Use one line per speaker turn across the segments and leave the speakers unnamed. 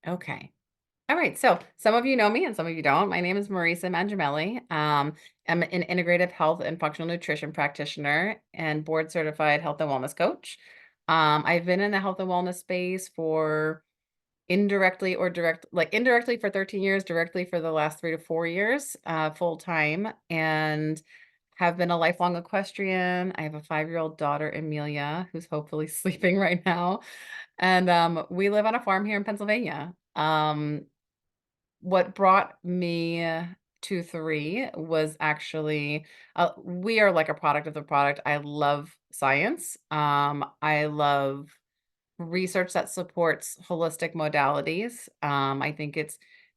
Okay. All right. So some of you know me and some of you don't. My name is Marisa Mangiamelli. I'm an integrative health and functional nutrition practitioner and board certified health and wellness coach. I've been in the health and wellness space for indirectly for 13 years, directly for the last 3 to 4 years, full time, and have been a lifelong equestrian. I have a 5-year-old daughter, Amelia, who's hopefully sleeping right now. And we live on a farm here in Pennsylvania. What brought me to 3 was actually, we are like a product of the product. I love science. I love research that supports holistic modalities. I think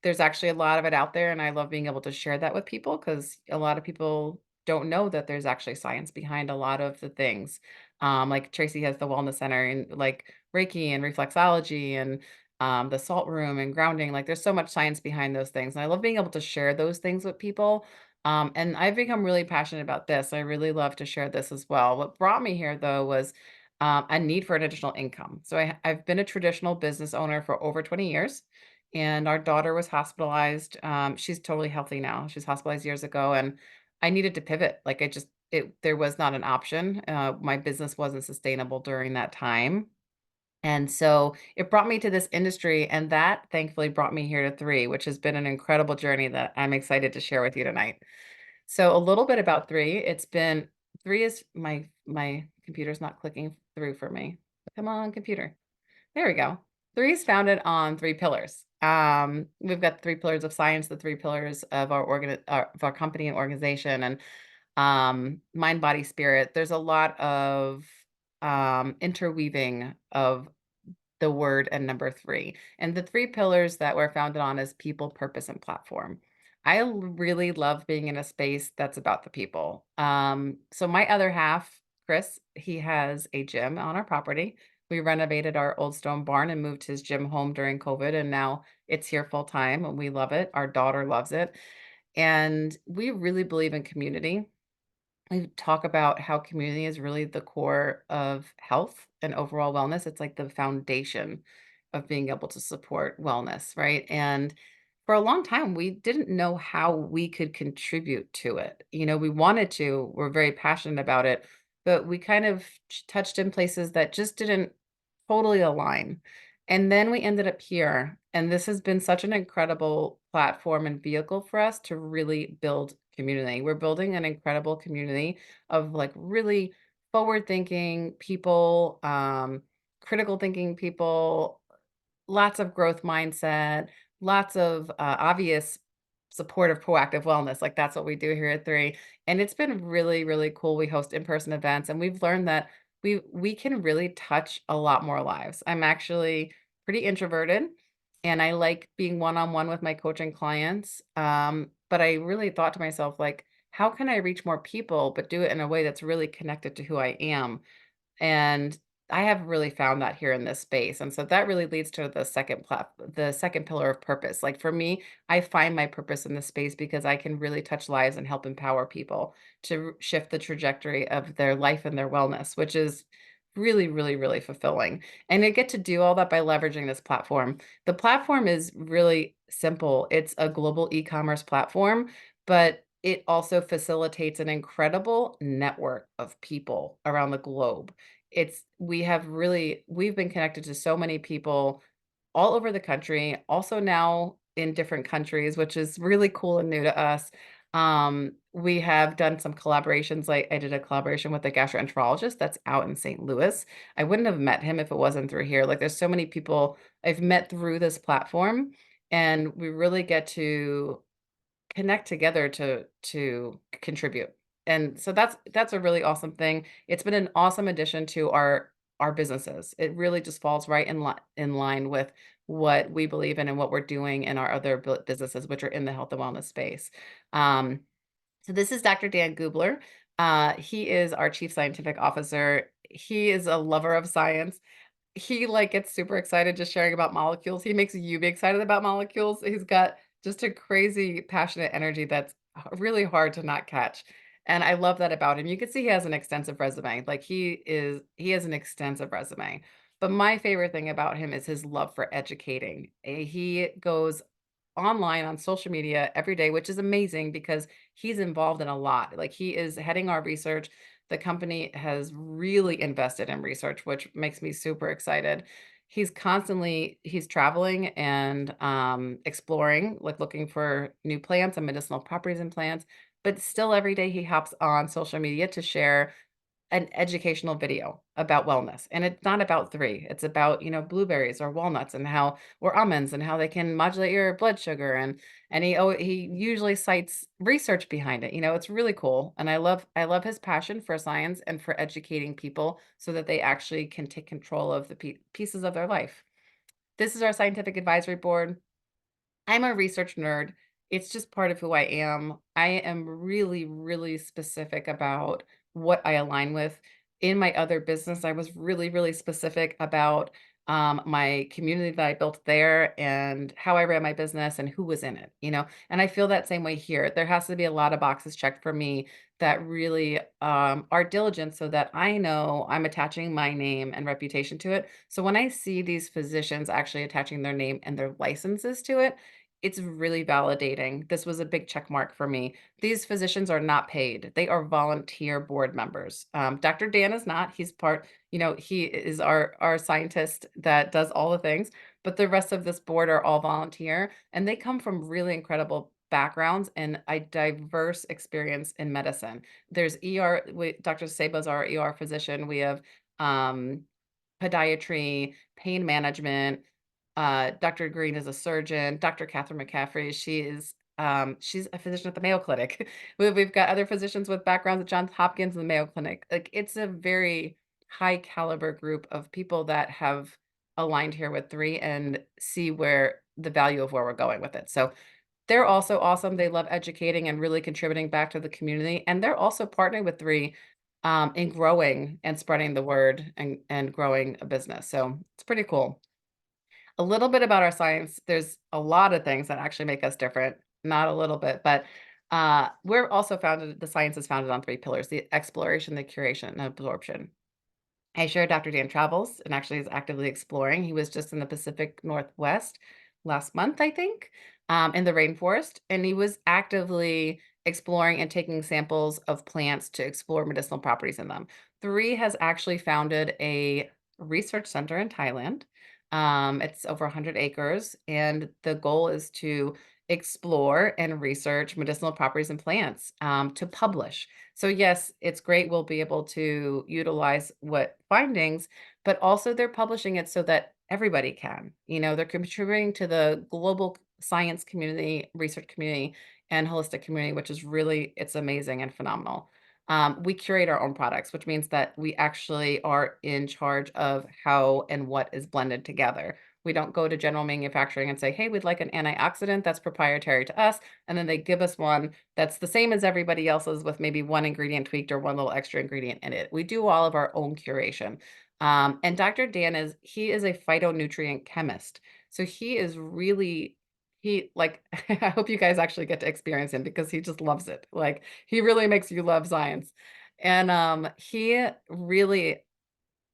there's actually a lot of it out there, and I love being able to share that with people because a lot of people don't know that there's actually science behind a lot of the things. Like Tracy has the wellness center and like Reiki and reflexology and the salt room and grounding. Like there's so much science behind those things. And I love being able to share those things with people. And I've become really passionate about this. I really love to share this as well. What brought me here though was a need for an additional income. So I've been a traditional business owner for over 20 years, and our daughter was hospitalized. She's totally healthy now. She was hospitalized years ago, and I needed to pivot. Like there was not an option. My business wasn't sustainable during that time. And so it brought me to this industry, and that thankfully brought me here to 3, which has been an incredible journey that I'm excited to share with you tonight. So a little bit about 3. 3 is my computer's not clicking through for me. Come on, computer. There we go. 3 is founded on 3 pillars. We've got 3 pillars of science, the 3 pillars of our company and organization, and mind, body, spirit. There's a lot of interweaving of the word and number 3. And the 3 pillars that we're founded on is people, purpose, and platform. Really love being in a space that's about the people. So my other half, Chris, he has a gym on our property. We renovated our old stone barn and moved his gym home during COVID, and now it's here full time, and we love it. Our daughter loves it. And we really believe in community. We talk about how community is really the core of health and overall wellness. It's like the foundation of being able to support wellness, right? And for a long time, we didn't know how we could contribute to it. We wanted to, we're very passionate about it, but we kind of touched in places that just didn't totally align. And then we ended up here, and this has been such an incredible platform and vehicle for us to really build community. We're building an incredible community of like really forward thinking people, critical thinking people, lots of growth mindset, lots of obvious supportive proactive wellness. Like that's what we do here at 3. And it's been really, really cool. We host in-person events, and we've learned that we can really touch a lot more lives. I'm actually pretty introverted, and I like being one-on-one with my coaching clients. But I really thought to myself, like, how can I reach more people, but do it in a way that's really connected to who I am? And I have really found that here in this space, and so that really leads to the second pillar of purpose. Like, for me, I find my purpose in this space because I can really touch lives and help empower people to shift the trajectory of their life and their wellness, which is really, really, really fulfilling. And I get to do all that by leveraging this platform. The platform is really simple. It's a global e-commerce platform, but it also facilitates an incredible network of people around the globe. We've been connected to so many people all over the country, also now in different countries, which is really cool and new to us. We have done some collaborations, like I did a collaboration with a gastroenterologist that's out in St. Louis. I wouldn't have met him if it wasn't through here. Like there's so many people I've met through this platform, and we really get to connect together to contribute. And so that's a really awesome thing. It's been an awesome addition to our businesses. It really just falls right in line with what we believe in and what we're doing in our other businesses, which are in the health and wellness space. Um, so this is Dr. Dan Gubler. He is our chief scientific officer. He is a lover of science. He, like, gets super excited just sharing about molecules. He makes you be excited about molecules. He's got just a crazy passionate energy that's really hard to not catch, and I love that about him. You can see he has an extensive resume. Like, he has an extensive resume. But my favorite thing about him is his love for educating. He goes online on social media every day, which is amazing because he's involved in a lot. Like he is heading our research. The company has really invested in research, which makes me super excited. He's traveling and exploring, like looking for new plants and medicinal properties in plants. But still, every day he hops on social media to share an educational video about wellness, and it's not about 3, it's about, blueberries or walnuts and how or almonds and how they can modulate your blood sugar, and he usually cites research behind it, it's really cool, and I love his passion for science and for educating people so that they actually can take control of the pieces of their life. This is our scientific advisory board. I'm a research nerd. It's just part of who I am. I am really, really specific about what I align with. In my other business, I was really, really specific about my community that I built there and how I ran my business and who was in it. And I feel that same way here. There has to be a lot of boxes checked for me that really are diligent so that I know I'm attaching my name and reputation to it. So when I see these physicians actually attaching their name and their licenses to it, it's really validating. This was a big check mark for me. These physicians are not paid. They are volunteer board members. Dr. Dan is not. He's he is our scientist that does all the things, but the rest of this board are all volunteer, and they come from really incredible backgrounds and a diverse experience in medicine. There's ER, Dr. Saba's our ER physician. We have um, podiatry, pain management. Dr. Green is a surgeon. Dr. Catherine McCaffrey, she's a physician at the Mayo Clinic. We've got other physicians with backgrounds at Johns Hopkins and the Mayo Clinic. Like it's a very high caliber group of people that have aligned here with 3 and see where the value of where we're going with it. So they're also awesome. They love educating and really contributing back to the community, and they're also partnering with 3, in growing and spreading the word and growing a business, so it's pretty cool. A little bit about our science, there's a lot of things that actually make us different, not a little bit, but, we're also founded the science is founded on 3 pillars: the exploration, the curation, and absorption. I share Dr. Dan travels and actually is actively exploring. He was just in the Pacific Northwest last month, I think, in the rainforest, and he was actively exploring and taking samples of plants to explore medicinal properties in them. 3 has actually founded a research center in Thailand. It's over 100 acres, and the goal is to explore and research medicinal properties in plants to publish. So yes, it's great we'll be able to utilize what findings, but also they're publishing it so that everybody can. They're contributing to the global science community, research community, and holistic community, which is really it's amazing and phenomenal. We curate our own products, which means that we actually are in charge of how and what is blended together. We don't go to general manufacturing and say, hey, we'd like an antioxidant that's proprietary to us. And then they give us one that's the same as everybody else's with maybe one ingredient tweaked or one little extra ingredient in it. We do all of our own curation. And Dr. Dan he is a phytonutrient chemist. So he is really, he like, I hope you guys actually get to experience him because he just loves it. Like, he really makes you love science. And he really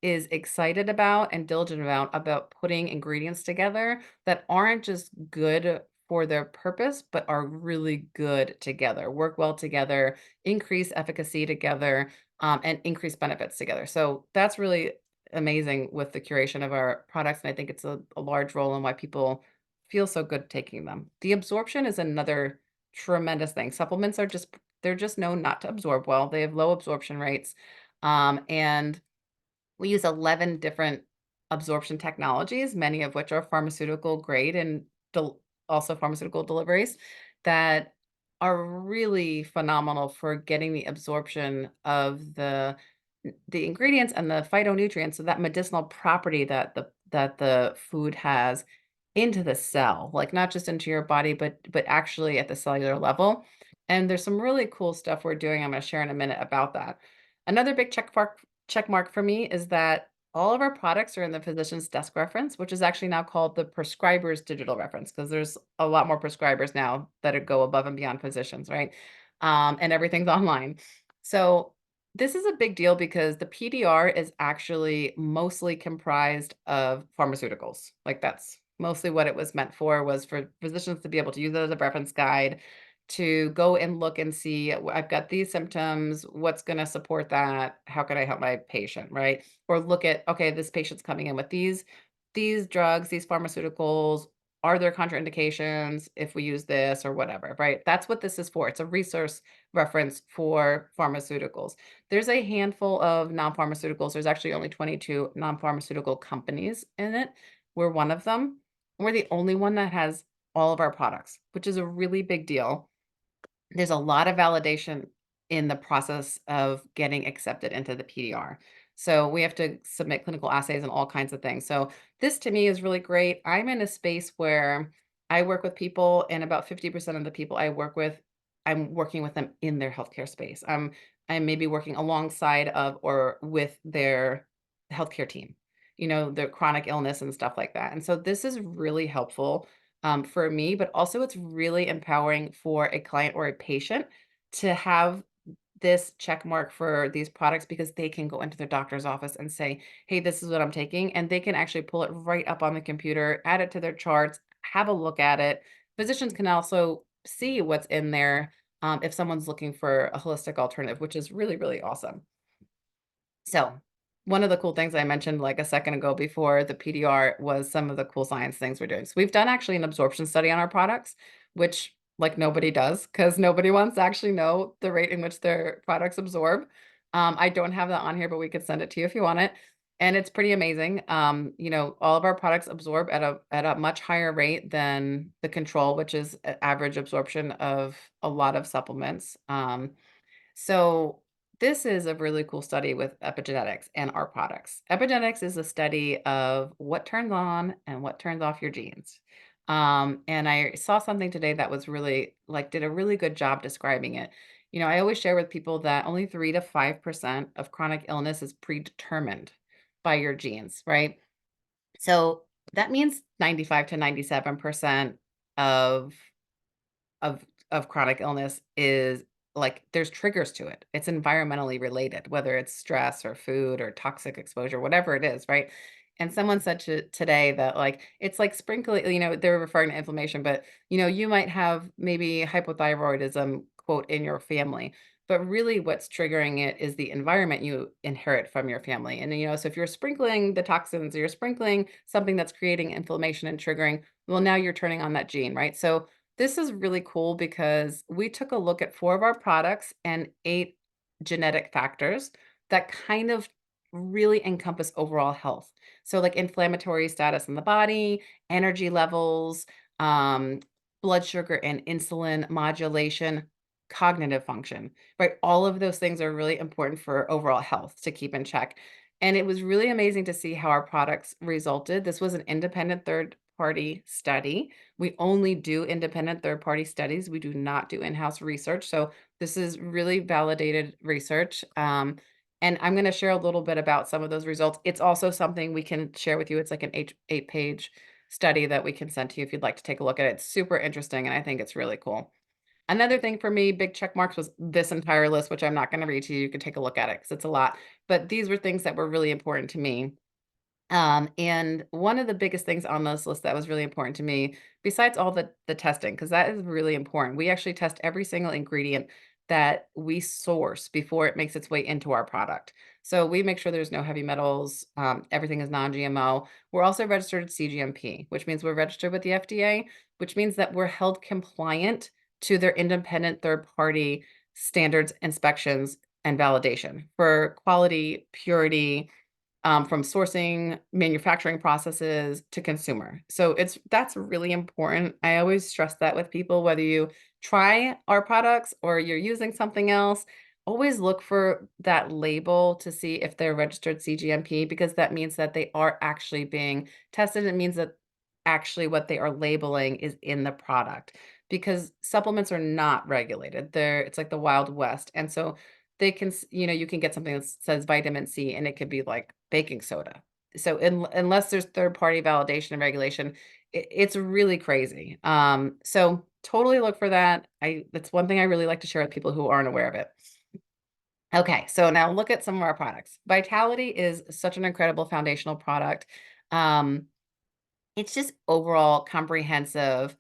is excited about and diligent about putting ingredients together that aren't just good for their purpose, but are really good together, work well together, increase efficacy together, and increase benefits together. So that's really amazing with the curation of our products. And I think it's a large role in why people feel so good taking them. The absorption is another tremendous thing. Supplements are they're just known not to absorb well. They have low absorption rates. And we use 11 different absorption technologies, many of which are pharmaceutical grade and also pharmaceutical deliveries that are really phenomenal for getting the absorption of the ingredients and the phytonutrients, so that medicinal property that the food has into the cell, like not just into your body, but actually at the cellular level. And there's some really cool stuff we're doing. I'm going to share in a minute about that. Another big check mark for me is that all of our products are in the physician's desk reference, which is actually now called the prescriber's digital reference because there's a lot more prescribers now that go above and beyond physicians, right? And everything's online. So This is a big deal because the PDR is actually mostly comprised of pharmaceuticals. Like, that's mostly what it was meant for, was for physicians to be able to use it as a reference guide to go and look and see, I've got these symptoms, what's gonna support that? How can I help my patient?" Right? Or look at, "Okay, this patient's coming in with these drugs, these pharmaceuticals. Are there contraindications if we use this?" Or whatever, right? That's what this is for. It's a resource reference for pharmaceuticals. There's a handful of non-pharmaceuticals. There's actually only 22 non-pharmaceutical companies in it. We're one of them. We're the only one that has all of our products, which is a really big deal. There's a lot of validation in the process of getting accepted into the PDR. So we have to submit clinical assays and all kinds of things. So this to me is really great. I'm in a space where I work with people, and about 50% of the people I work with, I'm working with them in their healthcare space. I'm maybe working alongside of or with their healthcare team, their chronic illness and stuff like that. And so this is really helpful for me, but also it's really empowering for a client or a patient to have this check mark for these products because they can go into their doctor's office and say, "Hey, this is what I'm taking." And they can actually pull it right up on the computer, add it to their charts, have a look at it. Physicians can also see what's in there if someone's looking for a holistic alternative, which is really, really awesome. So, one of the cool things I mentioned like a second ago before the PDR was some of the cool science things we're doing. So, we've done actually an absorption study on our products, which like nobody does because nobody wants to actually know the rate in which their products absorb. I don't have that on here, but we could send it to you if you want it. And it's pretty amazing. All of our products absorb at a much higher rate than the control, which is average absorption of a lot of supplements. So this is a really cool study with epigenetics and our products. Epigenetics is a study of what turns on and what turns off your genes. And I saw something today that was really like did a really good job describing it. I always share with people that only 3 to 5% of chronic illness is predetermined by your genes, right? So that means 95 to 97% of of of chronic illness is like there's triggers to it. It's environmentally related, whether it's stress or food or toxic exposure, whatever it is, right? And someone said today that like it's like sprinkling, they're referring to inflammation, but you might have maybe hypothyroidism, quote, in your family. But really what's triggering it is the environment you inherit from your family. And so if you're sprinkling the toxins or you're sprinkling something that's creating inflammation and triggering, well, now you're turning on that gene, right? So this is really cool because we took a look at 4 of our products and 8 genetic factors that kind of really encompass overall health. So, like inflammatory status in the body, energy levels, um, blood sugar and insulin modulation, cognitive function, right? All of those things are really important for overall health to keep in check. And it was really amazing to see how our products resulted. This was an independent third party study. We only do independent third party studies. We do not do in-house research. So this is really validated research. And I'm going to share a little bit about some of those results. It's also something we can share with you. It's like an eight-page study that we can send to you if you'd like to take a look at it. It's super interesting, and I think it's really cool. Another thing for me, big check marks, was this entire list, which I'm not going to read to you. You can take a look at it because it's a lot. But these were things that were really important to me. And one of the biggest things on this list that was really important to me, besides all the testing, because that is really important, we actually test every single ingredient that we source before it makes its way into our product. So we make sure there's no heavy metals, everything is non-GMO. We're also registered CGMP, which means we're registered with the FDA, which means that we're held compliant to their independent third party standards, inspections, and validation for quality, purity, from sourcing, manufacturing processes to consumer. So that's really important. I always stress that with people, whether you try our products or you're using something else, always look for that label to see if they're registered CGMP because that means that they are actually being tested. It means that actually what they are labeling is in the product because supplements are not regulated. It's like the Wild West. And so they can you can get something that says vitamin C and it could be like baking soda. So unless there's third party validation and regulation, it's really crazy. So totally look for that. I That's one thing I really like to share with people who aren't aware of it. Okay, so now look at some of our products. Vitality is such an incredible foundational product. Um, it's just overall comprehensive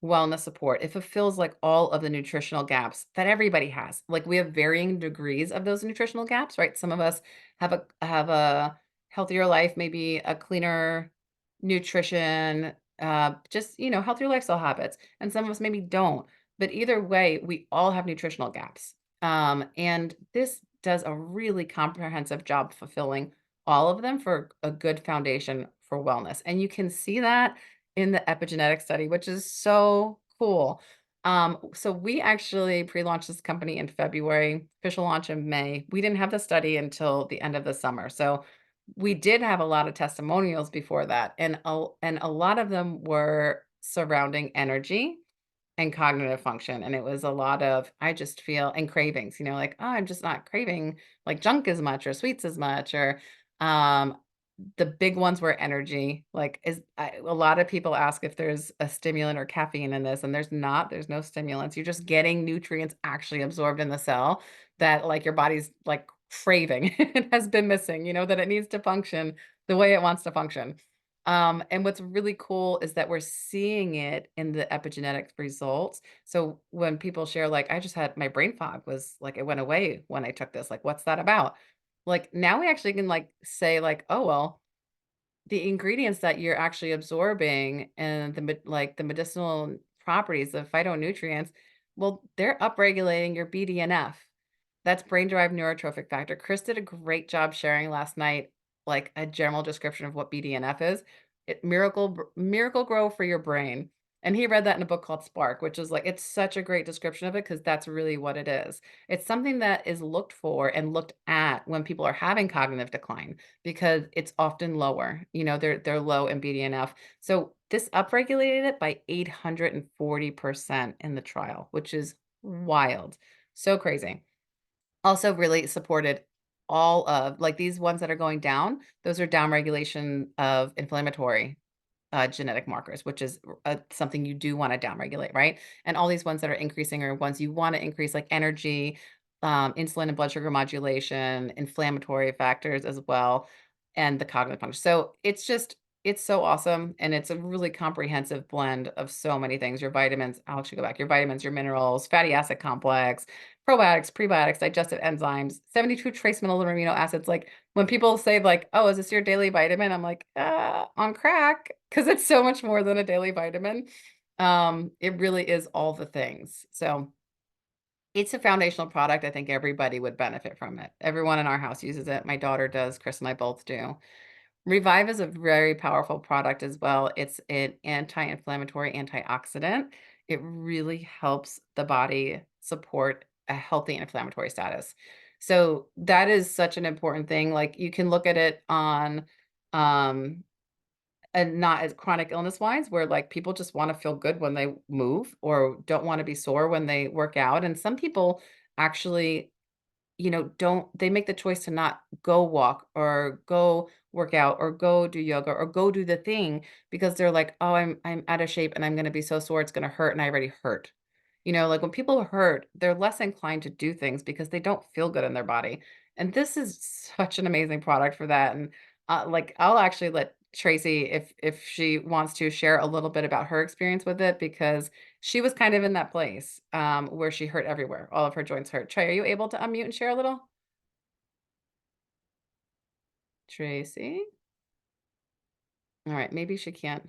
wellness support. It fulfills like all of the nutritional gaps that everybody has. Like we have varying degrees of those nutritional gaps, right? Some of us have a healthier life, maybe a cleaner nutrition, just healthier lifestyle habits, and some of us maybe don't. But either way, we all have nutritional gaps. And this does a really comprehensive job fulfilling all of them for a good foundation for wellness. And you can see that in the epigenetic study, which is so cool. So we actually pre-launched this company in February, official launch in May. We didn't have the study until the end of the summer. So we did have a lot of testimonials before that, and a lot of them were surrounding energy and cognitive function, and it was a lot of, I just feel, and cravings, like, "Oh, I'm just not craving, like, junk as much or sweets as much," or, um, the big ones were energy, like, a lot of people ask if there's a stimulant or caffeine in this, and there's not, there's no stimulants, you're just getting nutrients actually absorbed in the cell that, like, your body's, like, craving. It has been missing, that it needs to function the way it wants to function. And what's really cool is that we're seeing it in the epigenetic results. So when people share, like, I just had my brain fog was like, it went away when I took this. Like, what's that about? Like, now we actually can like say, like, oh, well, the ingredients that you're actually absorbing and like the medicinal properties of phytonutrients, well, they're upregulating your BDNF. That's brain-derived neurotrophic factor. Chris did a great job sharing last night, like, a general description of what BDNF is. Miracle Grow for your brain, and he read that in a book called Spark, which is, like, it's such a great description of it because that's really what it is. It's something that is looked for and looked at when people are having cognitive decline because it's often lower, they're low in BDNF. So, this upregulated it by 840% in the trial, which is wild. So crazy. Also really supported all of like, these ones that are going down, those are down regulation of inflammatory, genetic markers, which is something you do wanna downregulate, right? And all these ones that are increasing are ones you wanna increase, like energy, insulin and blood sugar modulation, inflammatory factors as well, and the cognitive function. So, it's so awesome, and it's a really comprehensive blend of so many things. Your vitamins, I'll actually go back. Your vitamins, your minerals, fatty acid complex, probiotics, prebiotics, digestive enzymes, 72 trace mineral and amino acids. Like, when people say like, "Oh, is this your daily vitamin?" I'm like, on crack, because it's so much more than a daily vitamin." It really is all the things. So, it's a foundational product. I think everybody would benefit from it. Everyone in our house uses it. My daughter does, Chris and I both do. Revive is a very powerful product as well. It's an anti-inflammatory antioxidant. It really helps the body support a healthy inflammatory status. So that is such an important thing. Like, you can look at it on um and not as chronic illness wise, where like people just want to feel good when they move or don't want to be sore when they work out. And some people actually, don't, they make the choice to not go walk or go work out or go do yoga or go do the thing because they're like, "Oh, I'm out of shape and I'm gonna be so sore it's gonna hurt and I already hurt." Like when people hurt, they're less inclined to do things because they don't feel good in their body. And this is such an amazing product for that. And like, I'll actually let Tracy, if she wants to, share a little bit about her experience with it because she was kind of in that place, where she hurt everywhere. All of her joints hurt. Trey, are you able to unmute and share a little? Tracy? All right, maybe she can't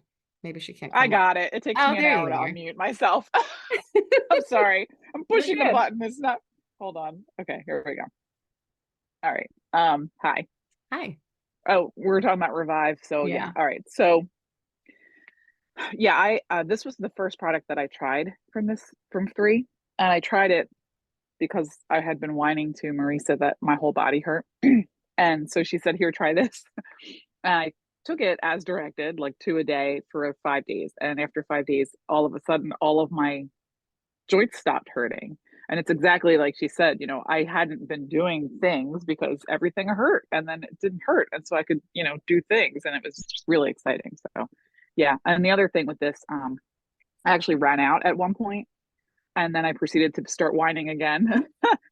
I
come up.
got it. It takes
Oh,
me an
there
hour
you
to
are.
unmute myself. I'm sorry. I'm
You're
pushing a
good.
button. It's not. Hold on. Okay, here we go. All right. Hi.
Hi.
Oh, we're talking about Revive. So yeah.
Yeah.
All right. So yeah, I this was the first product that I tried from 3, and I tried it because I had been whining to Marisa that my whole body hurt. And so she said, "Here, try this." And I took it as directed, like 2 a day for 5 days. And after 5 days, all of a sudden, all of my joints stopped hurting. And it's exactly like she said, I hadn't been doing things because everything hurt and then it didn't hurt. And so I could, do things and it was just really exciting. So yeah. And the other thing with this, I actually ran out at one point. And then I proceeded to start whining again,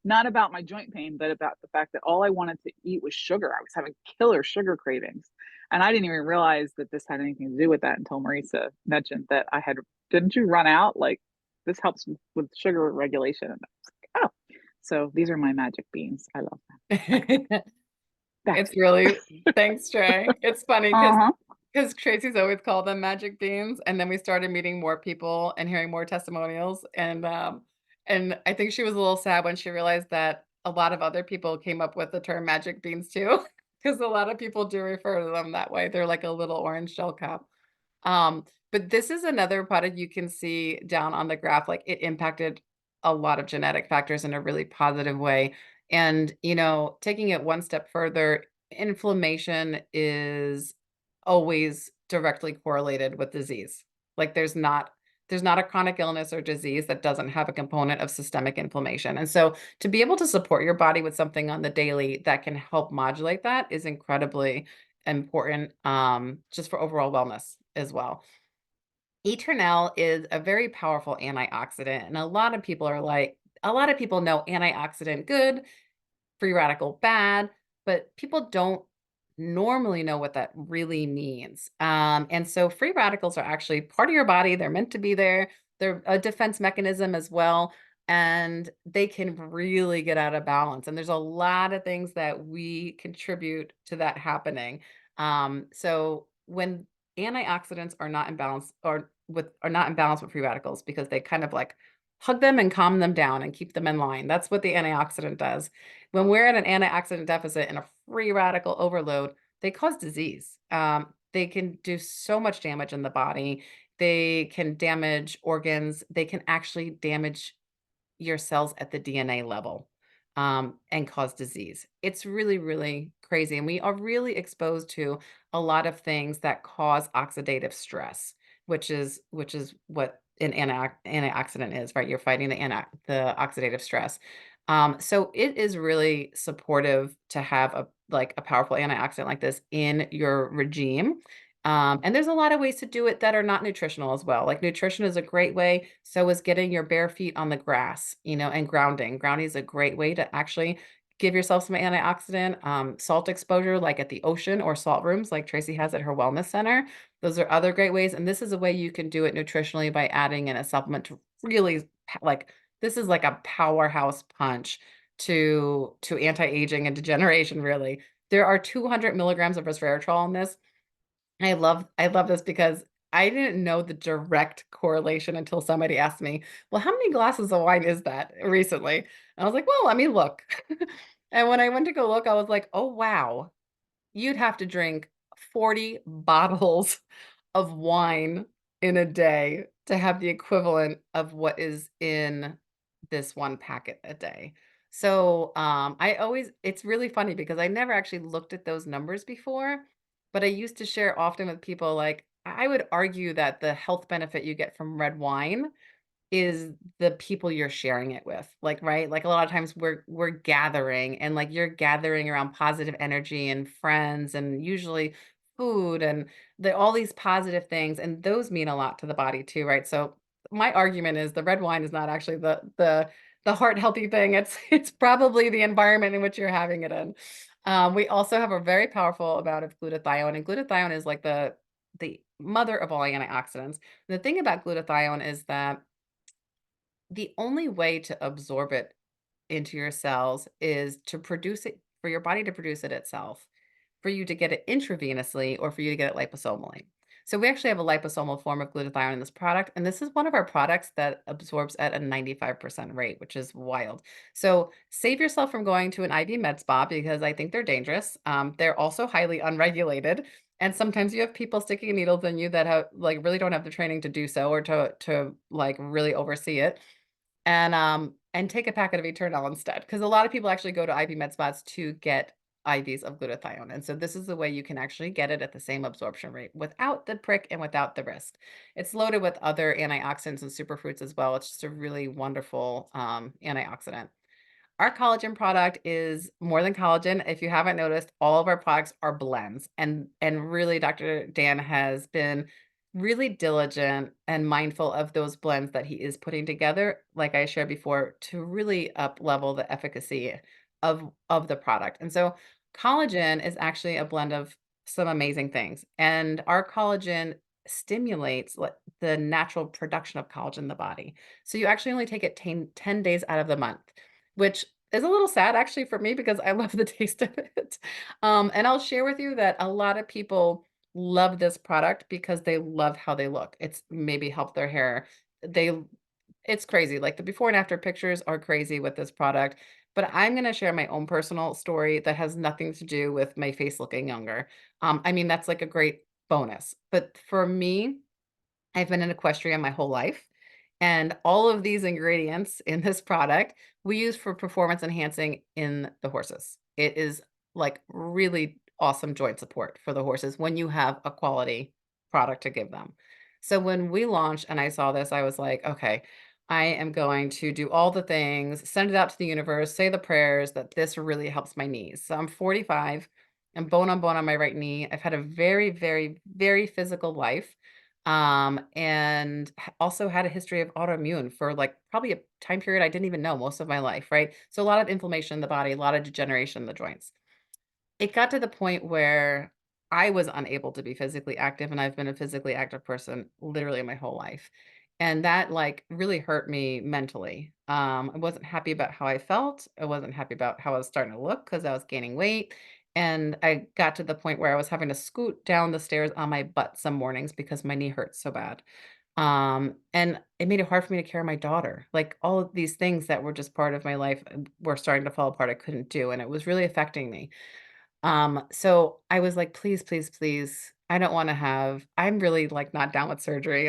not about my joint pain, but about the fact that all I wanted to eat was sugar. I was having killer sugar cravings. And I didn't even realize that this had anything to do with that until Marisa mentioned that I had, didn't you run out? Like, this helps with sugar regulation. And I was like, oh, so these are my magic beans. I love them. Okay, back
It's
to you.
really thanks, Trey. It's funny because
Uh-huh.
Tracy's always called them magic beans, and then we started meeting more people and hearing more testimonials, and I think she was a little sad when she realized that a lot of other people came up with the term magic beans too, because a lot of people do refer to them that way. They're like a little orange shell cap. But this is another product you can see down on the graph, like it impacted a lot of genetic factors in a really positive way. And, taking it one step further, inflammation is always directly correlated with disease. Like there's not a chronic illness or disease that doesn't have a component of systemic inflammation. And so to be able to support your body with something on the daily that can help modulate that is incredibly important, just for overall wellness as well. Eternal is a very powerful antioxidant, and a lot of people know antioxidant good, free radical bad, but people don't normally know what that really means. And so free radicals are actually part of your body. They're meant to be there. They're a defense mechanism as well. And they can really get out of balance. And there's a lot of things that we contribute to that happening. So when antioxidants are not in balance or are not in balance with free radicals because they kind of like hug them and calm them down and keep them in line. That's what the antioxidant does. When we're at an antioxidant deficit and a free radical overload, they cause disease. They can do so much damage in the body. They can damage organs. They can actually damage your cells at the DNA level, and cause disease. It's really, really crazy. And we are really exposed to a lot of things that cause oxidative stress, which is what an antioxidant is, right? You're fighting the oxidative stress. So it is really supportive to have a powerful antioxidant like this in your regime. And there's a lot of ways to do it that are not nutritional as well. Like nutrition is a great way. So is getting your bare feet on the grass, and grounding. Grounding is a great way to actually give yourself some antioxidant. Salt exposure, like at the ocean or salt rooms, like Tracy has at her wellness center. Those are other great ways. And this is a way you can do it nutritionally by adding in a supplement to really like this is like a powerhouse punch to anti-aging and degeneration, really. There are 200 milligrams of resveratrol in this. I love this because I didn't know the direct correlation until somebody asked me, "Well, how many glasses of wine is that?" recently. And I was like, "Well, let me look." And when I went to go look, I was like, "Oh, wow. You'd have to drink 40 bottles of wine in a day to have the equivalent of what is in this one packet a day." So, it's really funny because I never actually looked at those numbers before, but I used to share often with people, like, I would argue that the health benefit you get from red wine is the people you're sharing it with, like, right? Like, a lot of times we're gathering and, like, you're gathering around positive energy and friends and usually food and all these positive things, and those mean a lot to the body too, right? So, my argument is the red wine is not actually the heart healthy thing, it's probably the environment in which you're having it in. We also have a very powerful amount of glutathione, and glutathione is like the mother of all antioxidants. The thing about glutathione is that the only way to absorb it into your cells is to produce it for your body to produce it itself, for you to get it intravenously or for you to get it liposomally. So we actually have a liposomal form of glutathione in this product, and this is one of our products that absorbs at a 95% rate, which is wild. So save yourself from going to an IV med spa because I think they're dangerous. They're also highly unregulated, and sometimes you have people sticking needles in you that have like really don't have the training to do so or to like really oversee it and take a packet of Eternal instead, because a lot of people actually go to IV med spas to get IVs of glutathione, and so this is the way you can actually get it at the same absorption rate without the prick and without the risk. It's loaded with other antioxidants and superfruits as well. It's just a really wonderful, antioxidant. Our collagen product is more than collagen. If you haven't noticed, all of our products are blends, and really Dr. Dan has been really diligent and mindful of those blends that he is putting together, like I shared before, to really up level the efficacy of the product. And so collagen is actually a blend of some amazing things. And our collagen stimulates the natural production of collagen in the body. So you actually only take it 10 days out of the month, which is a little sad actually for me because I love the taste of it. And I'll share with you that a lot of people love this product because they love how they look. It's maybe helped their hair. They it's crazy. Like the before and after pictures are crazy with this product. But I'm going to share my own personal story that has nothing to do with my face looking younger. I mean, that's like a great bonus. But for me, I've been an equestrian my whole life, and all of these ingredients in this product we use for performance enhancing in the horses. It is like really awesome joint support for the horses when you have a quality product to give them. So when we launched and I saw this, I was like, okay, I am going to do all the things, send it out to the universe, say the prayers that this really helps my knees. So I'm 45. I'm bone on my right knee. I've had a very, very, very physical life and also had a history of autoimmune for like probably a time period I didn't even know most of my life, right? So a lot of inflammation in the body, a lot of degeneration in the joints. It got to the point where I was unable to be physically active, and I've been a physically active person literally my whole life. And that like really hurt me mentally. I wasn't happy about how I felt. I wasn't happy about how I was starting to look because I was gaining weight. And I got to the point where I was having to scoot down the stairs on my butt some mornings because my knee hurt so bad. And it made it hard for me to carry my daughter. Like all of these things that were just part of my life were starting to fall apart. I couldn't do, and it was really affecting me. So I was like, "Please, please, please, I don't wanna have." I'm really, like, not down with surgery.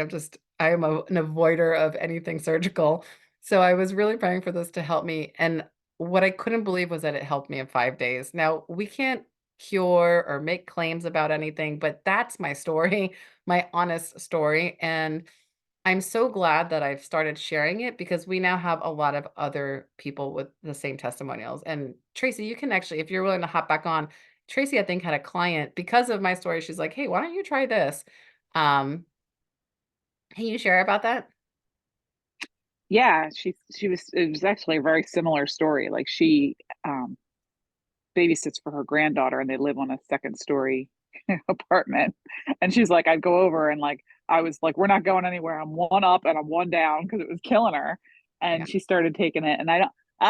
I am an avoider of anything surgical. So I was really praying for this to help me, and what I couldn't believe was that it helped me in 5 days. Now, we can't cure or make claims about anything, but that's my story, my honest story, and I'm so glad that I've started sharing it because we now have a lot of other people with the same testimonials. And Tracy, you can actually, if you're willing to hop back on, Tracy, I think, had a client because of my story. She's like, "Hey, why don't you try this?" Um, can you share about that?
Yeah, she was it was actually a very similar story. Like she um babysits for her granddaughter and they live on a second story apartment. And she's like, I'd go over and like I was like, we're not going anywhere. I'm one up and I'm one down because it was killing her.
Yeah.
And she started taking it. And I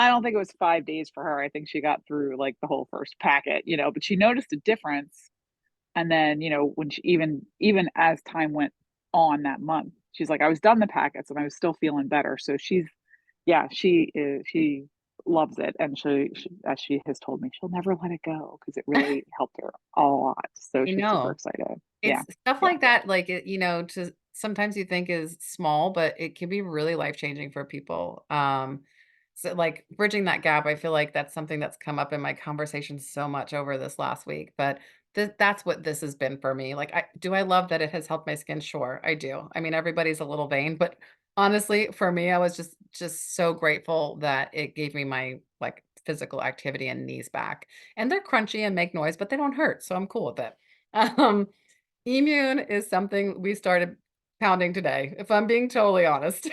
don't think it was 5 days for her. I think she got through like the whole first packet, but she noticed a difference. And then, when she even as time went on that month, she's like, I was done the packets and I was still feeling better. So yeah, she loves it, and she as she has told me, she'll never let it go because it really helped her a lot. So
I
she's super
know.
excited. Yeah,
It's stuff
yeah,
like that, like, to sometimes you think is small, but it can be really life-changing for people. So, like, bridging that gap, I feel like that's something that's come up in my conversation so much over this last week, but that's what this has been for me. Like, I love that it has helped my skin? Sure, I do. I mean, everybody's a little vain, but honestly, for me, I was just so grateful that it gave me my, like, physical activity and knees back. And they're crunchy and make noise, but they don't hurt, so I'm cool with it. Um, Immune is something we started pounding today, if I'm being totally honest.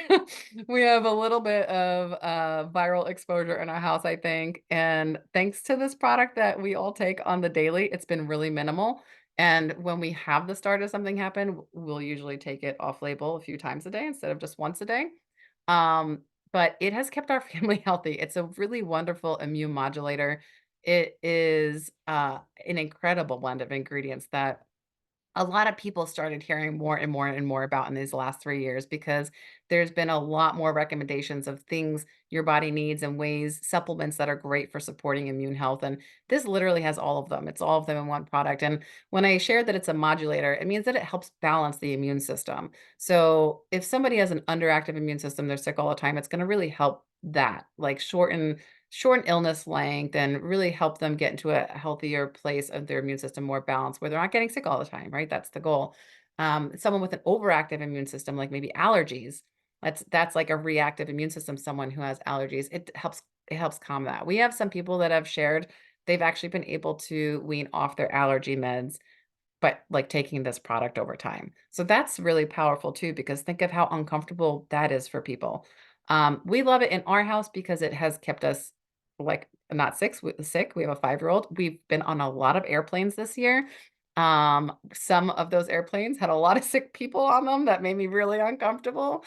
We have a little bit of, viral exposure in our house, I think, and thanks to this product that we all take on the daily, it's been really minimal, and when we have the start of something happen, we'll usually take it off label a few times a day instead of just once a day. Um, but it has kept our family healthy. It's a really wonderful immune modulator. It is, an incredible blend of ingredients that a lot of people started hearing more and more and more about in these last 3 years because there's been a lot more recommendations of things your body needs and ways supplements that are great for supporting immune health, and this literally has all of them. It's all of them in one product, and when I shared that it's a modulator, it means that it helps balance the immune system. So, if somebody has an underactive immune system, they're sick all the time, it's gonna really help that, like, shorten illness length and really help them get into a healthier place of their immune system, more balanced, where they're not getting sick all the time, right? That's the goal. Someone with an overactive immune system, like maybe allergies, that's like a reactive immune system. Someone who has allergies, it helps calm that. We have some people that have shared they've actually been able to wean off their allergy meds but like taking this product over time. So that's really powerful too, because think of how uncomfortable that is for people. We love it in our house because it has kept us like not sick. We have a 5-year-old. We've been on a lot of airplanes this year. Some of those airplanes had a lot of sick people on them that made me really uncomfortable.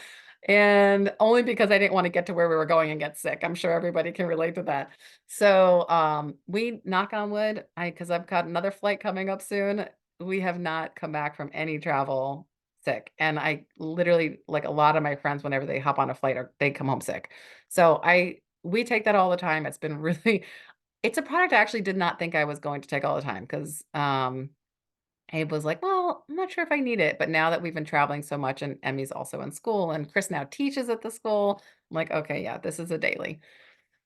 And only because I didn't want to get to where we were going and get sick. I'm sure everybody can relate to that. So, we knock on wood, because I've got another flight coming up soon. We have not come back from any travel sick. And I literally, like a lot of my friends, whenever they hop on a flight or they come home sick. So we take that all the time. It's been really, it's a product I actually did not think I was going to take all the time because, Abe was like, well, I'm not sure if I need it. But now that we've been traveling so much and Emmy's also in school and Chris now teaches at the school, I'm like, okay, yeah, this is a daily.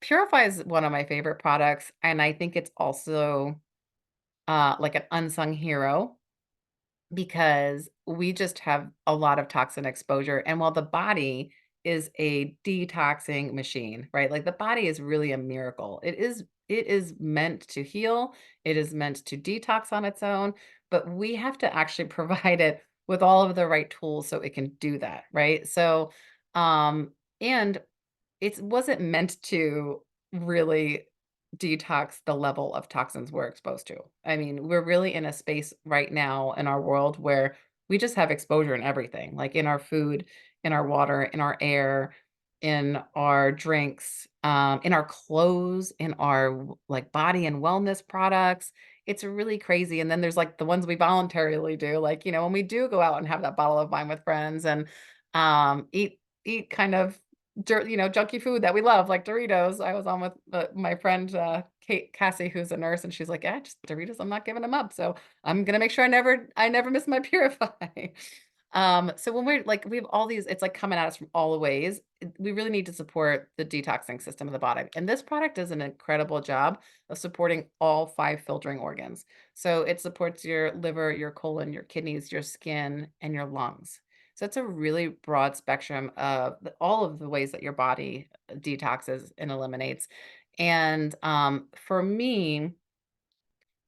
Purify is one of my favorite products, and I think it's also, like an unsung hero because we just have a lot of toxin exposure, and while the body is a detoxing machine, right? Like, the body is really a miracle. It is meant to heal, it is meant to detox on its own, but we have to actually provide it with all of the right tools so it can do that, right? So, and it wasn't meant to really detox the level of toxins we're exposed to. I mean, we're really in a space right now in our world where we just have exposure in everything, like in our food, in our water, in our air, in our drinks, in our clothes, in our like body and wellness products. It's really crazy. And then there's like the ones we voluntarily do, like, when we do go out and have that bottle of wine with friends and eat kind of junky food that we love, like Doritos. I was on with, my friend, Cassie, who's a nurse, and she's like, "Yeah, just Doritos, I'm not giving them up, so I'm gonna make sure I never miss my Purify." So when we're like we have all these it's like coming at us from all the ways. We really need to support the detoxing system of the body, and this product does an incredible job of supporting all 5 filtering organs. So it supports your liver, your colon, your kidneys, your skin, and your lungs. So it's a really broad spectrum of all of the ways that your body detoxes and eliminates. And for me,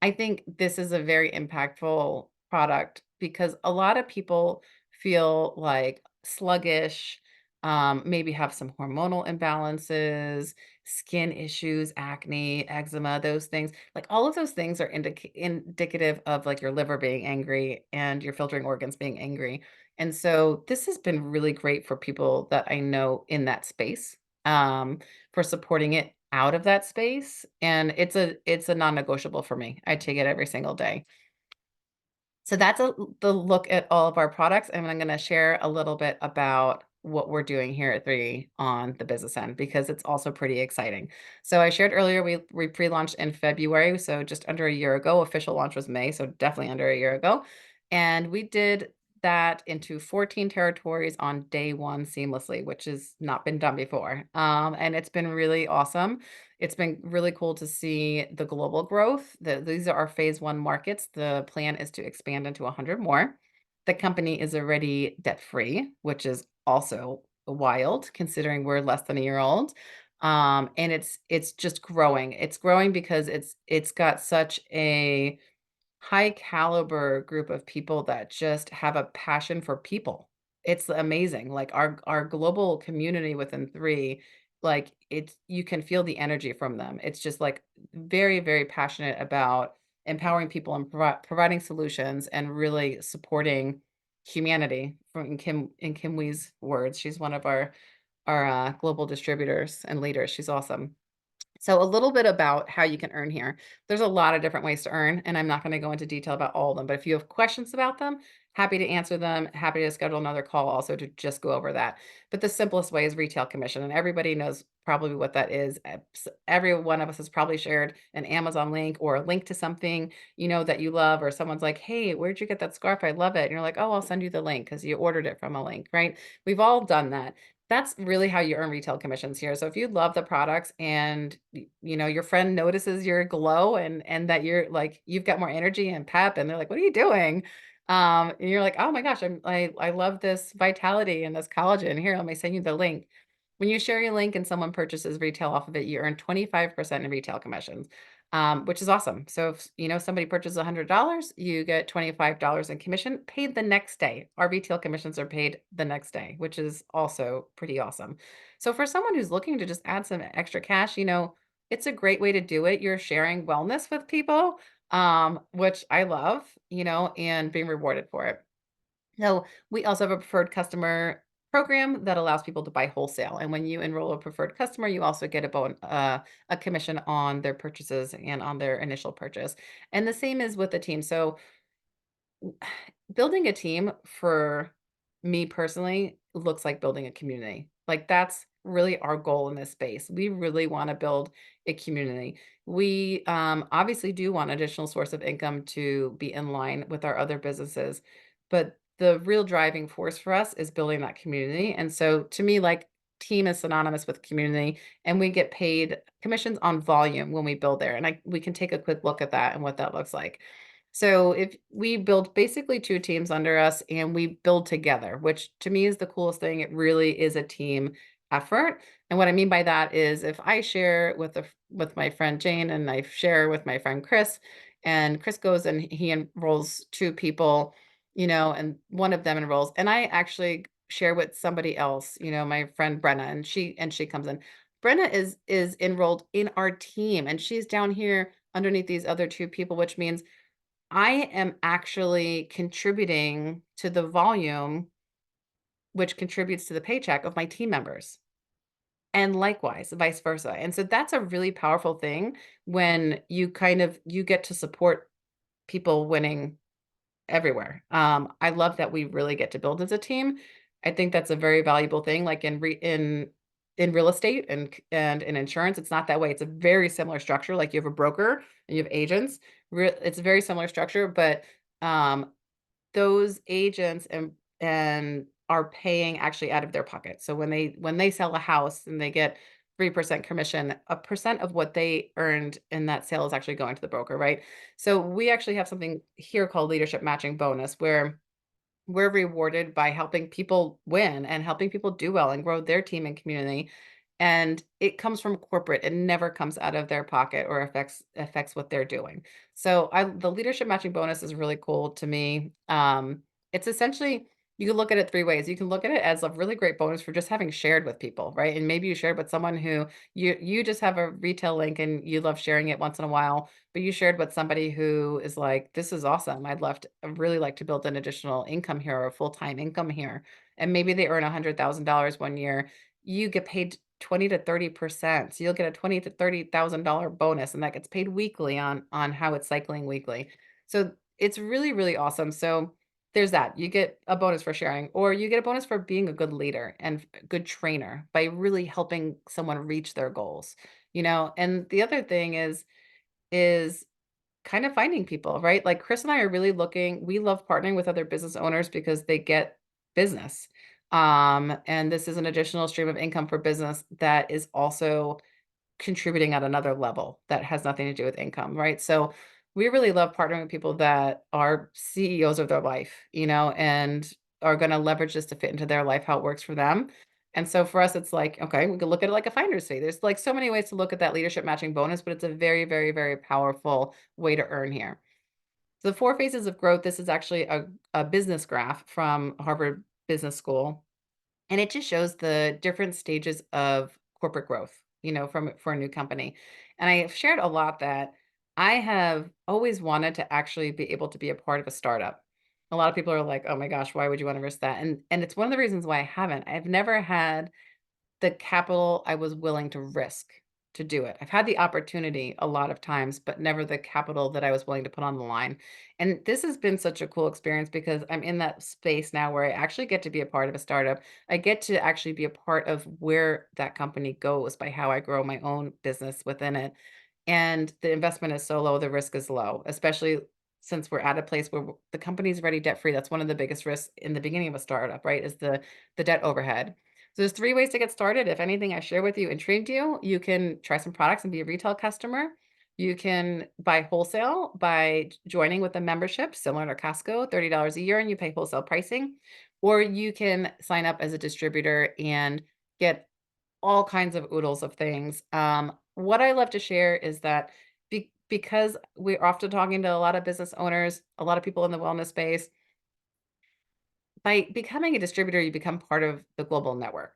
I think this is a very impactful product because a lot of people feel like sluggish, maybe have some hormonal imbalances, skin issues, acne, eczema, those things. Like all of those things are indicative of like your liver being angry and your filtering organs being angry. And so this has been really great for people that I know in that space. For supporting it out of that space, and it's a non-negotiable for me. I take it every single day. So that's the look at all of our products, and I'm gonna share a little bit about what we're doing here at 3 on the business end because it's also pretty exciting. So I shared earlier we pre-launched in February, so just under a year ago. Official launch was May, so definitely under a year ago. And we did that into 14 territories on day 1 seamlessly, which has not been done before. And it's been really awesome. It's been really cool to see the global growth. These are our phase 1 markets. The plan is to expand into 100 more. The company is already debt-free, which is also wild considering we're less than a year old. And it's just growing. It's growing because it's got such a high caliber group of people that just have a passion for people. It's amazing. Like our global community within 3, like it's you can feel the energy from them. It's just like very, very passionate about empowering people and providing solutions and really supporting humanity from in Kim Wee's words. She's one of our global distributors and leaders. She's awesome. So a little bit about how you can earn here. There's a lot of different ways to earn, and I'm not going to go into detail about all of them, but if you have questions about them, happy to answer them, happy to schedule another call also to just go over that. But the simplest way is retail commission, and everybody knows probably what that is. Every one of us has probably shared an Amazon link or a link to something that you love, or someone's like, "Hey, where'd you get that scarf? I love it." And you're like, "Oh, I'll send you the link because you ordered it from a link," right? We've all done that. That's really how you earn retail commissions here. So if you love the products and your friend notices your glow and that you're like you've got more energy and pep and they're like, "What are you doing?" And you're like, "Oh my gosh, I love this vitality and this collagen. Here, let me send you the link." When you share your link and someone purchases retail off of it, you earn 25% in retail commissions. which is awesome. So if somebody purchases $100, you get $25 in commission paid the next day. Our retail commissions are paid the next day, which is also pretty awesome. So for someone who's looking to just add some extra cash, it's a great way to do it. You're sharing wellness with people, which I love, and being rewarded for it. So we also have a preferred customer program that allows people to buy wholesale. And when you enroll a preferred customer, you also get a commission on their purchases and on their initial purchase. And the same is with the team. So building a team for me personally looks like building a community. Like that's really our goal in this space. We really want to build a community. We obviously do want additional source of income to be in line with our other businesses, but the real driving force for us is building that community. And so to me, like team is synonymous with community, and we get paid commissions on volume when we build there. And we can take a quick look at that and what that looks like. So if we build basically 2 teams under us and we build together, which to me is the coolest thing, it really is a team effort. And what I mean by that is if I share with my friend Jane and I share with my friend Chris, and Chris goes and he enrolls 2 people, and one of them enrolls, and I actually share with somebody else, my friend Brenna, and she comes in. Brenna is enrolled in our team, and she's down here underneath these other 2 people, which means I am actually contributing to the volume, which contributes to the paycheck of my team members, and likewise, vice versa. And so that's a really powerful thing when you get to support people winning everywhere. I love that we really get to build as a team. I think that's a very valuable thing, like in real estate and in insurance, it's not that way. It's a very similar structure. Like you have a broker and you have agents. It's a very similar structure, but um, those agents and are paying actually out of their pocket. So when they sell a house and they get 3% commission, a percent of what they earned in that sale is actually going to the broker, right? So we actually have something here called leadership matching bonus where we're rewarded by helping people win and helping people do well and grow their team and community. And it comes from corporate. It never comes out of their pocket or affects what they're doing. So the leadership matching bonus is really cool to me. It's essentially you can look at it 3 ways. You can look at it as a really great bonus for just having shared with people, right? And maybe you shared with someone who you just have a retail link and you love sharing it once in a while, but you shared with somebody who is like, "This is awesome. I'd really like to build an additional income here or a full-time income here." And maybe they earn $100,000 one year. You get paid 20 to 30%. So you'll get a 20 to $30,000 bonus, and that gets paid weekly on how it's cycling weekly. So it's really, really awesome. So there's that. You get a bonus for sharing, or you get a bonus for being a good leader and good trainer by really helping someone reach their goals. And the other thing is kind of finding people, right? Like Chris and I are really looking, we love partnering with other business owners because they get business. And this is an additional stream of income for business that is also contributing at another level that has nothing to do with income, right? So we really love partnering with people that are CEOs of their life, and are going to leverage this to fit into their life, how it works for them. And so for us, it's like, okay, we can look at it like a finder's fee. There's like so many ways to look at that leadership matching bonus, but it's a very, very, very powerful way to earn here. So the 4 phases of growth, this is actually a business graph from Harvard Business School. And it just shows the different stages of corporate growth, for a new company. And I have shared a lot that I have always wanted to actually be able to be a part of a startup. A lot of people are like, "Oh my gosh, why would you want to risk that?" And it's one of the reasons why I haven't. I've never had the capital I was willing to risk to do it. I've had the opportunity a lot of times, but never the capital that I was willing to put on the line. And this has been such a cool experience because I'm in that space now where I actually get to be a part of a startup. I get to actually be a part of where that company goes by how I grow my own business within it. And the investment is so low, the risk is low, especially since we're at a place where the company's already debt free. That's one of the biggest risks in the beginning of a startup, right? Is the debt overhead. So there's 3 ways to get started. If anything I share with you intrigued you, you can try some products and be a retail customer. You can buy wholesale by joining with a membership similar to Costco, $30 a year, and you pay wholesale pricing. Or you can sign up as a distributor and get all kinds of oodles of things. What I love to share is that because we're often talking to a lot of business owners, a lot of people in the wellness space, by becoming a distributor, you become part of the global network.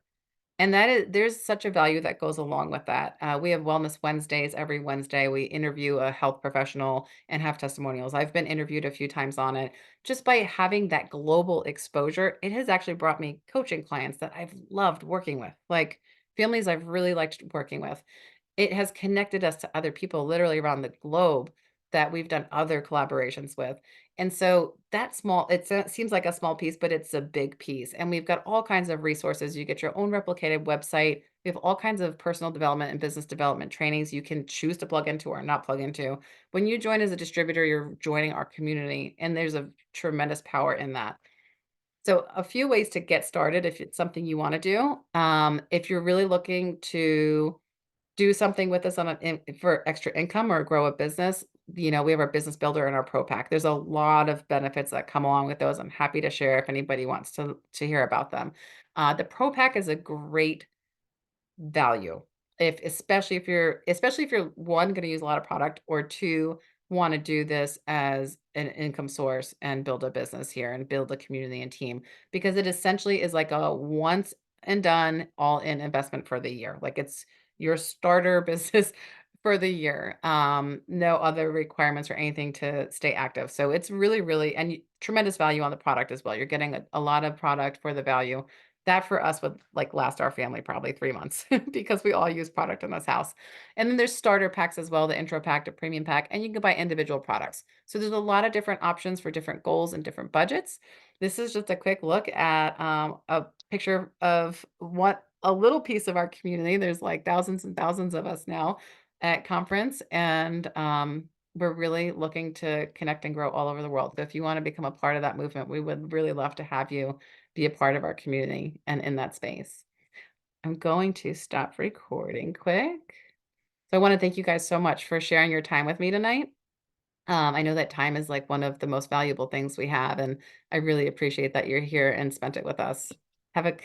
And that is there's such a value that goes along with that. We have Wellness Wednesdays every Wednesday. We interview a health professional and have testimonials. I've been interviewed a few times on it. Just by having that global exposure, it has actually brought me coaching clients that I've loved working with, like families I've really liked working with. It has connected us to other people literally around the globe that we've done other collaborations with. And so that small seems like a small piece, but it's a big piece. And we've got all kinds of resources. You get your own replicated website. We have all kinds of personal development and business development trainings you can choose to plug into or not plug into. When you join as a distributor, you're joining our community, and there's a tremendous power in that. So, a few ways to get started if it's something you want to do. If you're really looking to do something with us on for extra income or grow a business, we have our business builder and our pro pack. There's a lot of benefits that come along with those. I'm happy to share if anybody wants to hear about them. The pro pack is a great value. If especially if you're one going to use a lot of product, or two want to do this as an income source and build a business here and build a community and team, because it essentially is like a once and done all in investment for the year. Like, it's your starter business for the year. No other requirements or anything to stay active. So it's really, really, and tremendous value on the product as well. You're getting a lot of product for the value. That for us would, like, last our family probably 3 months because we all use product in this house. And then there's starter packs as well, the intro pack, the premium pack, and you can buy individual products. So there's a lot of different options for different goals and different budgets. This is just a quick look at, a picture of what a little piece of our community. There's, like, thousands and thousands of us now at conference, and, we're really looking to connect and grow all over the world. So if you wanna become a part of that movement, we would really love to have you be a part of our community and in that space. I'm going to stop recording quick. So I want to thank you guys so much for sharing your time with me tonight. I know that time is like one of the most valuable things we have, and I really appreciate that you're here and spent it with us. Have a